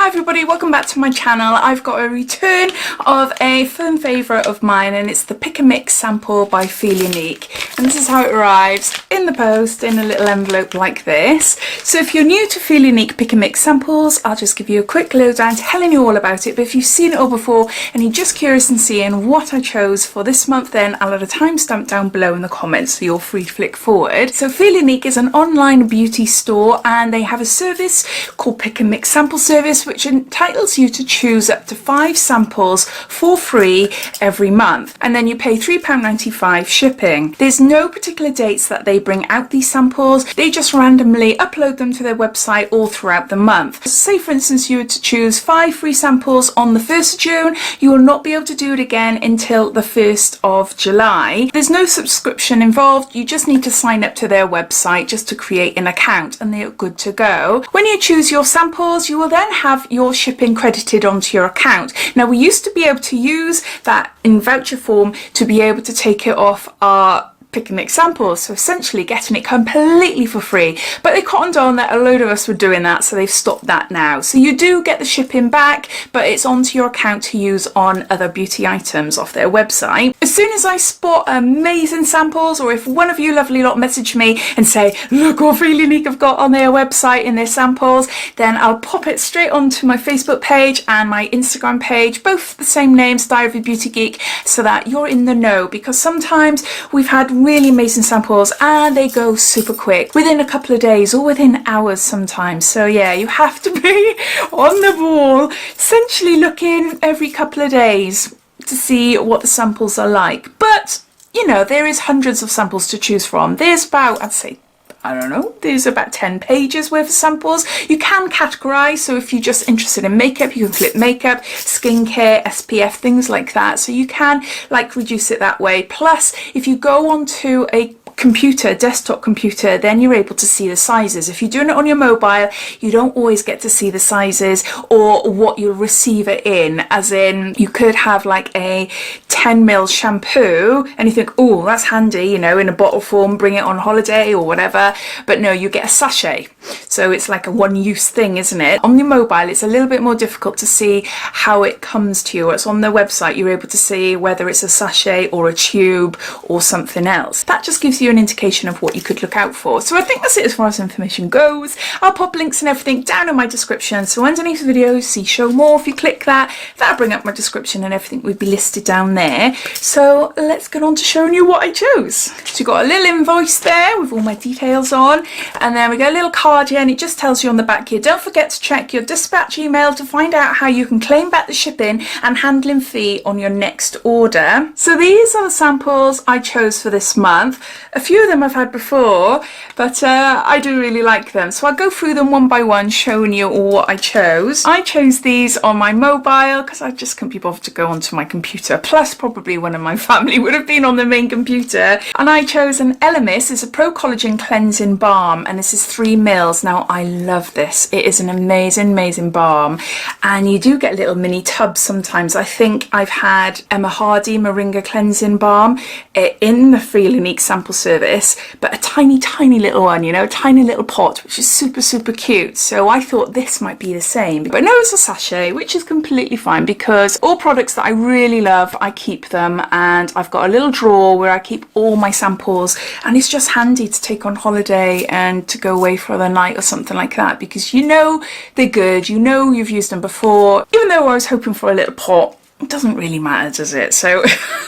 everybody, welcome back to my channel. I've got a return of a firm favourite of mine, and it's the Pick and Mix sample by Feel Unique. And this is how it arrives in the post in a little envelope like this. So if you're new to Feel Unique Pick and Mix samples, I'll just give you a quick lowdown telling you all about it. But if you've seen it all before and you're just curious in seeing what I chose for this month, then I'll add a timestamp down below in the comments so you're free to flick forward. So Feel Unique is an online beauty store, and they have a service called Pick and Mix Sample Service, which entitles you to choose up to 5 samples for free every month, and then you pay £3.95 shipping. There's no particular dates that they bring out these samples, they just randomly upload them to their website all throughout the month. Say for instance you were to choose 5 free samples on the 1st of June, you will not be able to do it again until the 1st of July. There's no subscription involved, you just need to sign up to their website just to create an account and they're good to go. When you choose your samples, you will then have your shipping credited onto your account. Now, we used to be able to use that in voucher form to be able to take it off our Pick and Mix samples, so essentially getting it completely for free, but they cottoned on that a load of us were doing that, so they've stopped that now. So you do get the shipping back, but it's onto your account to use on other beauty items off their website. As soon as I spot amazing samples, or if one of you lovely lot message me and say, look what Feel Unique have got on their website in their samples, then I'll pop it straight onto my Facebook page and my Instagram page, both the same names, Diaryofabeautygeek, so that you're in the know, because sometimes we've had really amazing samples and they go super quick, within a couple of days or within hours sometimes. So yeah, you have to be on the ball, essentially looking every couple of days to see what the samples are like. But you know, there is hundreds of samples to choose from. There's about, I'd say, I don't know, there's about 10 pages worth of samples. You can categorise, so if you're just interested in makeup, you can click makeup, skincare, SPF, things like that. So you can like reduce it that way. Plus, if you go onto a computer, desktop computer, then you're able to see the sizes. If you're doing it on your mobile, you don't always get to see the sizes or what you'll receive it in, as in you could have like a 10ml shampoo and you think, oh, that's handy, you know, in a bottle form, bring it on holiday or whatever, but no, you get a sachet, so it's like a one-use thing, isn't it? On your mobile it's a little bit more difficult to see how it comes to you. It's on their website, you're able to see whether it's a sachet or a tube or something else. That just gives you an indication of what you could look out for. So I think that's it as far as information goes. I'll pop links and everything down in my description, so underneath the video see show more. If you click that, that'll bring up my description and everything would be listed down there. So let's get on to showing you what I chose. So you've got a little invoice there with all my details on, and then we got a little card here, and it just tells you on the back here, don't forget to check your dispatch email to find out how you can claim back the shipping and handling fee on your next order. So these are the samples I chose for this month. A few of them I've had before, but I do really like them, so I'll go through them one by one showing you all what I chose. I chose these on my mobile because I just couldn't be bothered to go onto my computer, plus probably one of my family would have been on the main computer. And I chose an Elemis. It's a Pro Collagen Cleansing Balm, and this is 3 mils. Now I love this, it is an amazing balm, and you do get little mini tubs sometimes. I think I've had Emma Hardy Moringa Cleansing Balm in the Feel Unique sample service, but a tiny little one, you know, a tiny little pot, which is super cute. So I thought this might be the same, but no, it's a sachet, which is completely fine, because all products that I really love, I keep them, and I've got a little drawer where I keep all my samples, and it's just handy to take on holiday and to go away for the night or something like that, because you know they're good, you know you've used them before. Even though I was hoping for a little pot, it doesn't really matter, does it? So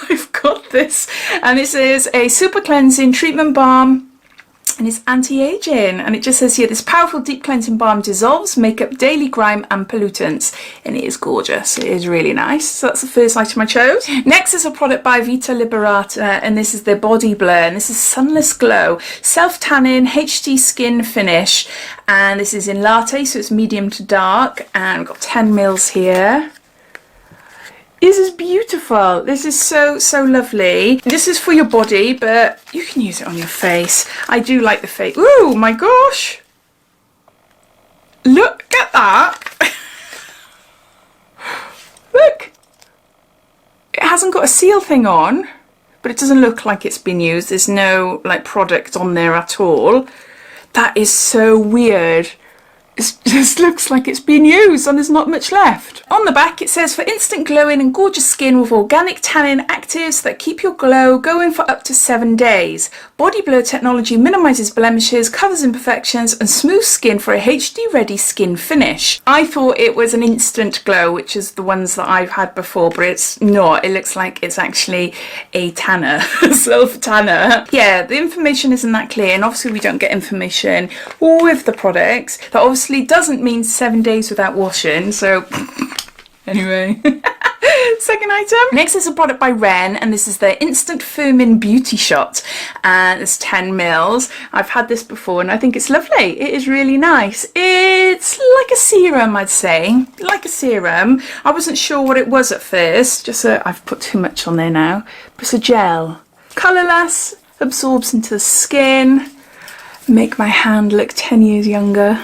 I've got this, and this is a super cleansing treatment balm, and it's anti-aging, and it just says here, this powerful deep cleansing balm dissolves makeup, daily grime and pollutants, and it is gorgeous. It is really nice. So that's the first item I chose. Next is a product by Vita Liberata, and this is their Body Blur, and this is Sunless Glow self-tanning HD skin finish, and this is in latte, so it's medium to dark, and we've got 10 mils here. This is beautiful. This is so lovely. This is for your body, but you can use it on your face. I do like the face. Ooh, my gosh. Look at that. Look. It hasn't got a seal thing on, but it doesn't look like it's been used. There's no like product on there at all. That is so weird. It just looks like it's been used and there's not much left. On the back it says, for instant glowing and gorgeous skin with organic tannin actives that keep your glow going for up to 7 days. Body Blur technology minimises blemishes, covers imperfections and smooths skin for a HD ready skin finish. I thought it was an instant glow, which is the ones that I've had before, but it's not. It looks like it's actually a tanner, self tanner. Yeah, the information isn't that clear, and obviously we don't get information with the products. That obviously doesn't mean 7 days without washing, so anyway. Second item. Next is a product by Ren, and this is their Instant Firming Beauty Shot, and it's 10 mils. I've had this before and I think it's lovely. It is really nice. It's like a serum, I'd say, like a serum. I wasn't sure what it was at first, just I've put too much on there now, but it's a gel, colourless, absorbs into the skin, make my hand look 10 years younger.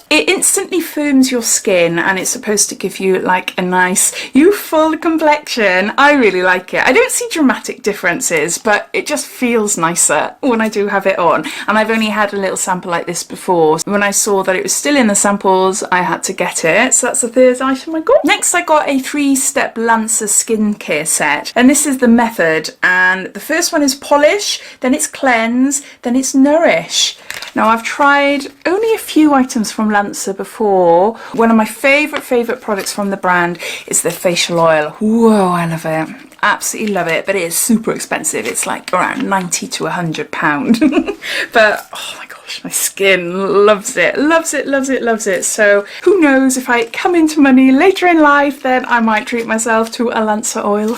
It instantly firms your skin and it's supposed to give you like a nice youthful complexion. I really like it. I don't see dramatic differences, but it just feels nicer when I do have it on. And I've only had a little sample like this before. When I saw that it was still in the samples, I had to get it. So that's the third item I got. Next, I got a 3-step Lancer skincare set. And this is the method. And the first one is polish, then it's cleanse, then it's nourish. Now, I've tried only a few items from Lancer before. One of my favourite products from the brand is their facial oil. Whoa, I love it. Absolutely love it, but it is super expensive. It's like around 90 to £100. But, oh my gosh, my skin loves it, loves it, loves it, loves it. So who knows, if I come into money later in life, then I might treat myself to a Lancer oil.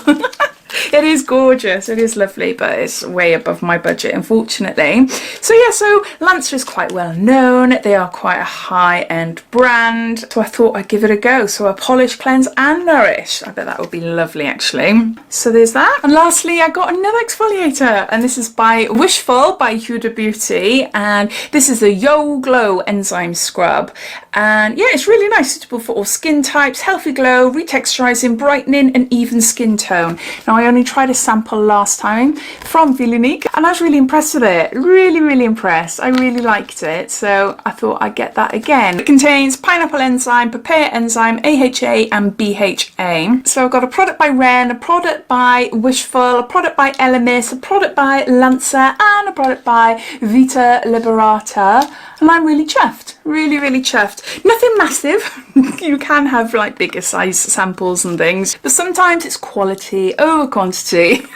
It is gorgeous, it is lovely, but it's way above my budget, unfortunately. So yeah, so Lancer is quite well known. They are quite a high-end brand, so I thought I'd give it a go. So a polish, cleanse and nourish. I bet that would be lovely, actually. So there's that. And lastly, I got another exfoliator, and this is by Wishful by Huda Beauty, and this is the Yo Glow Enzyme Scrub. And yeah, it's really nice, suitable for all skin types, healthy glow, retexturizing, brightening and even skin tone. Now, I only tried a sample last time from Unique and I was really impressed with it. Really impressed. I really liked it, so I thought I'd get that again. It contains pineapple enzyme, papaya enzyme, AHA and BHA. So I've got a product by Ren, a product by Wishful, a product by Elemis, a product by Lancer and a product by Vita Liberata, and I'm really chuffed. Really chuffed. Nothing massive. You can have like bigger size samples and things, but sometimes it's quality over quantity.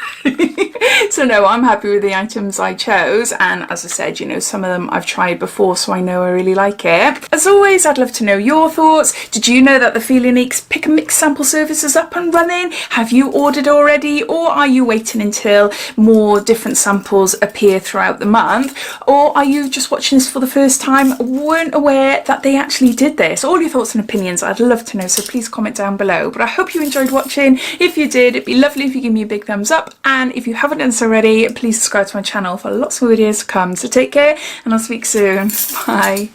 So no, I'm happy with the items I chose, and as I said, you know, some of them I've tried before, so I know I really like it. As always, I'd love to know your thoughts. Did you know that the Feel Unique's Pick and Mix sample service is up and running? Have you ordered already, or are you waiting until more different samples appear throughout the month? Or are you just watching this for the first time, weren't aware that they actually did this? All your thoughts and opinions, I'd love to know, so please comment down below. But I hope you enjoyed watching. If you did, it'd be lovely if you give me a big thumbs up, and if you haven't done so already, please subscribe to my channel for lots more videos to come. So take care, and I'll speak soon. Bye.